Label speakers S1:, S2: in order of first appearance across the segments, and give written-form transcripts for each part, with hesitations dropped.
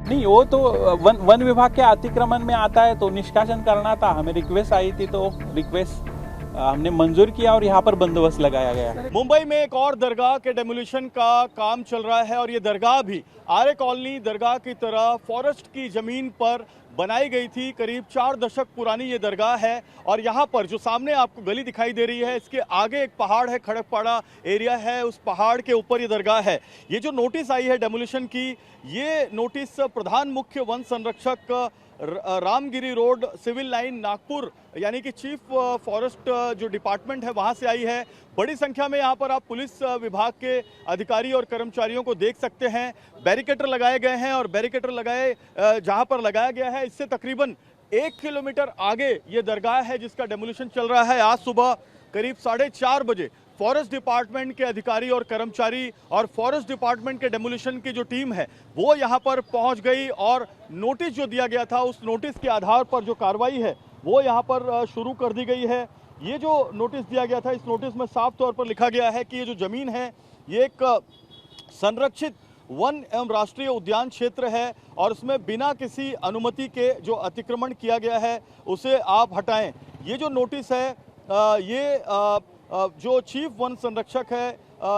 S1: नहीं, वो तो वन विभाग के अतिक्रमण में आता है तो निष्कासन करना था। हमें रिक्वेस्ट आई थी तो रिक्वेस्ट हमने मंजूर किया और यहाँ पर बंदोबस्त लगाया गया।
S2: मुंबई में एक और दरगाह के डेमोलिशन का काम चल रहा है और ये दरगाह भी आर्य कॉलोनी दरगाह की तरह फॉरेस्ट की जमीन पर बनाई गई थी। करीब 4 दशक पुरानी ये दरगाह है और यहाँ पर जो सामने आपको गली दिखाई दे रही है, इसके आगे एक पहाड़ है, खड़कपाड़ा एरिया है, उस पहाड़ के ऊपर ये दरगाह है। ये जो नोटिस आई है डेमोलिशन की, ये नोटिस प्रधान मुख्य वन संरक्षक Ramgiri road civil line Nagpur यानी कि चीफ फॉरेस्ट जो डिपार्टमेंट है वहां से आई है। बड़ी संख्या में यहाँ पर आप पुलिस विभाग के अधिकारी और कर्मचारियों को देख सकते हैं। बैरिकेटर लगाए गए हैं और बैरिकेटर लगाए जहां पर लगाया गया है इससे तकरीबन 1 किलोमीटर आगे ये दरगाह है जिसका डेमोलिशन चल रहा है। आज सुबह करीब 4:30 बजे फॉरेस्ट डिपार्टमेंट के अधिकारी और कर्मचारी और फॉरेस्ट डिपार्टमेंट के डेमोलिशन की जो टीम है वो यहाँ पर पहुँच गई और नोटिस जो दिया गया था उस नोटिस के आधार पर जो कार्रवाई है वो यहाँ पर शुरू कर दी गई है। ये जो नोटिस दिया गया था, इस नोटिस में साफ तौर पर लिखा गया है कि ये जो जमीन है ये एक संरक्षित वन एवं राष्ट्रीय उद्यान क्षेत्र है और उसमें बिना किसी अनुमति के जो अतिक्रमण किया गया है उसे आप हटाएं। ये जो नोटिस है ये जो चीफ वन संरक्षक है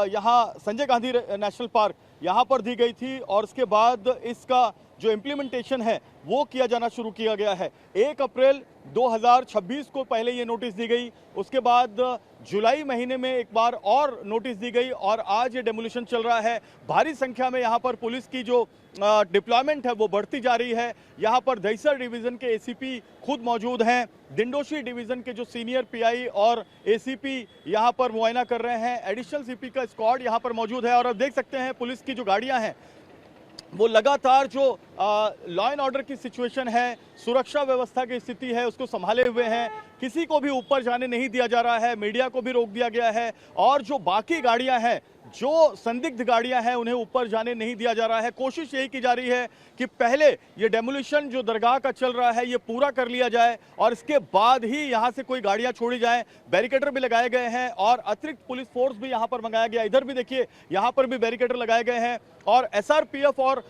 S2: यहाँ संजय गांधी नेशनल पार्क यहाँ पर दी गई थी और उसके बाद इसका जो इम्प्लीमेंटेशन है वो किया जाना शुरू किया गया है। 1 अप्रैल 2026 को पहले ये नोटिस दी गई, उसके बाद जुलाई महीने में एक बार और नोटिस दी गई और आज ये डेमोलिशन चल रहा है। भारी संख्या में यहाँ पर पुलिस की जो डिप्लॉयमेंट है वो बढ़ती जा रही है। यहाँ पर दहिसर डिवीज़न के एसीपी खुद मौजूद हैं, दिंडोशी डिवीज़न के जो सीनियर पीआई और एसीपी यहाँ पर मुआयना कर रहे हैं, एडिशनल सीपी का स्क्वाड यहाँ पर मौजूद है और अब देख सकते हैं पुलिस की जो गाड़ियाँ हैं वो लगातार जो लॉ एंड ऑर्डर की सिचुएशन है, सुरक्षा व्यवस्था की स्थिति है उसको संभाले हुए हैं। किसी को भी ऊपर जाने नहीं दिया जा रहा है, मीडिया को भी रोक दिया गया है और जो बाकी गाड़ियां हैं, जो संदिग्ध गाड़ियां हैं उन्हें ऊपर जाने नहीं दिया जा रहा है। कोशिश यही की जा रही है कि पहले ये डेमोलिशन जो दरगाह का चल रहा है ये पूरा कर लिया जाए और इसके बाद ही यहां से कोई गाड़ियां छोड़ी जाएं। बैरिकेटर भी लगाए गए हैं और अतिरिक्त पुलिस फोर्स भी यहां पर मंगाया गया। इधर भी देखिए यहां पर भी बैरिकेटर लगाए गए हैं और एसआरपीएफ और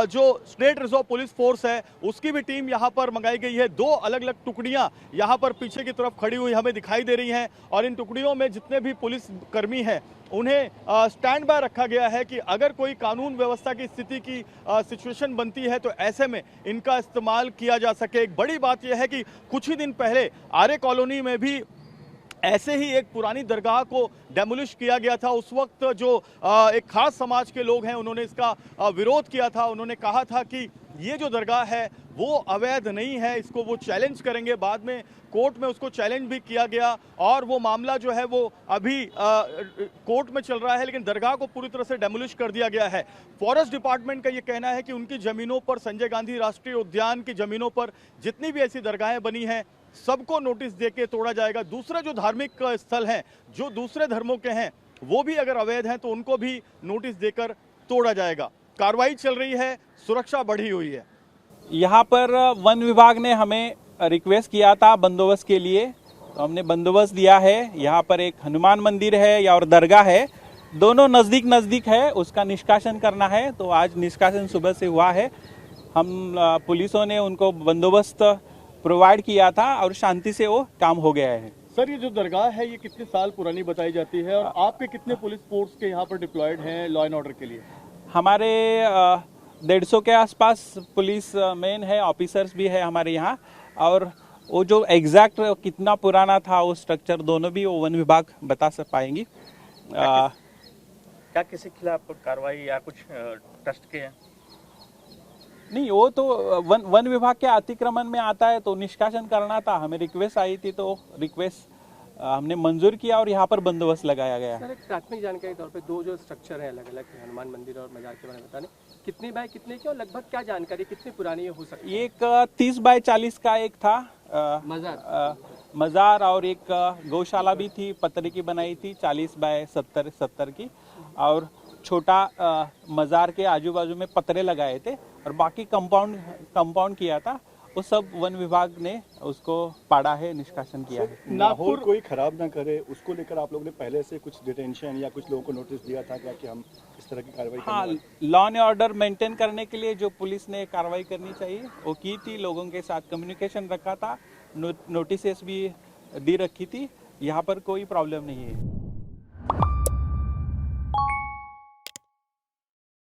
S2: जो स्टेट रिजर्व पुलिस फोर्स है उसकी भी टीम यहां पर मंगाई गई है। 2 अलग अलग टुकड़ियां यहां पर पीछे की तरफ खड़ी हुई हमें दिखाई दे रही हैं और इन टुकड़ियों में जितने भी पुलिस कर्मी हैं उन्हें स्टैंड बाय रखा गया है कि अगर कोई कानून व्यवस्था की स्थिति की सिचुएशन बनती है तो ऐसे में इनका इस्तेमाल किया जा सके। एक बड़ी बात यह है कि कुछ ही दिन पहले आर्य कॉलोनी में भी ऐसे ही एक पुरानी दरगाह को डेमोलिश किया गया था। उस वक्त जो एक खास समाज के लोग हैं उन्होंने इसका विरोध किया था। उन्होंने कहा था कि ये जो दरगाह है वो अवैध नहीं है, इसको वो चैलेंज करेंगे। बाद में कोर्ट में उसको चैलेंज भी किया गया और वो मामला जो है वो अभी कोर्ट में चल रहा है, लेकिन दरगाह को पूरी तरह से डेमोलिश कर दिया गया है। फॉरेस्ट डिपार्टमेंट का ये कहना है कि उनकी ज़मीनों पर, संजय गांधी राष्ट्रीय उद्यान की ज़मीनों पर जितनी भी ऐसी दरगाहें बनी हैं सबको नोटिस देके तोड़ा जाएगा। दूसरे जो धार्मिक स्थल हैं, जो दूसरे धर्मों के हैं, वो भी अगर अवैध हैं तो उनको भी नोटिस देकर तोड़ा जाएगा। कार्रवाई चल रही है, सुरक्षा बढ़ी हुई है।
S1: यहाँ पर वन विभाग ने हमें रिक्वेस्ट किया था बंदोबस्त के लिए, तो हमने बंदोबस्त दिया है। यहाँ पर एक हनुमान मंदिर है या और दरगाह है, दोनों नज़दीक नज़दीक है, उसका निष्कासन करना है। तो आज निष्कासन सुबह से हुआ है। हम पुलिसों ने उनको बंदोबस्त प्रोवाइड किया था और शांति से वो काम हो गया है।
S2: सर, ये जो दरगाह है ये कितने साल पुरानी बताई जाती है और आपके कितने पुलिस फोर्स के यहाँ पर डिप्लॉयड हैं लॉ एंड ऑर्डर के लिए?
S1: हमारे 150 के आसपास पुलिस मैन है, ऑफिसर्स भी है हमारे यहाँ। और वो जो एग्जैक्ट कितना पुराना था वो स्ट्रक्चर दोनों भी वो वन विभाग बता पाएंगी।
S3: क्या किसी के खिलाफ कार्रवाई या कुछ ट्रस्ट के हैं?
S1: नहीं, वो तो वन विभाग के अतिक्रमण में आता है तो निष्कासन करना था। हमें रिक्वेस्ट आई थी तो रिक्वेस्ट हमने मंजूर किया और यहाँ पर बंदोबस्त लगाया गया।
S4: सर, एक प्राथमिक जानकारी के तौर पे 2 जो स्ट्रक्चर है अलग अलग, हनुमान मंदिर और मजार के बारे में बताने, कितने बाय कितने की और लगभग क्या जानकारी, कितनी पुरानी हो सकती है?
S1: एक 30 बाय 40 का एक था मजार और एक गौशाला भी थी, पत्थर की बनाई थी, 40 बाय 70 की, और छोटा मजार के आजू बाजू में पत्रे लगाए थे और बाकी कंपाउंड किया था। वो सब वन विभाग ने उसको पाड़ा है, निष्कासन किया है।
S5: माहौल
S2: नागपुर
S5: कोई खराब ना करे उसको लेकर आप लोगों ने पहले से कुछ डिटेंशन या कुछ लोगों को नोटिस दिया था क्या कि हम इस तरह की कार्रवाई
S1: हाँ,
S5: करेंगे?
S1: लॉ एंड ऑर्डर मेंटेन करने के लिए जो पुलिस ने कार्रवाई करनी चाहिए वो की थी, लोगों के साथ कम्युनिकेशन रखा था, नोटिसेस भी दी रखी थी, यहाँ पर कोई प्रॉब्लम नहीं है।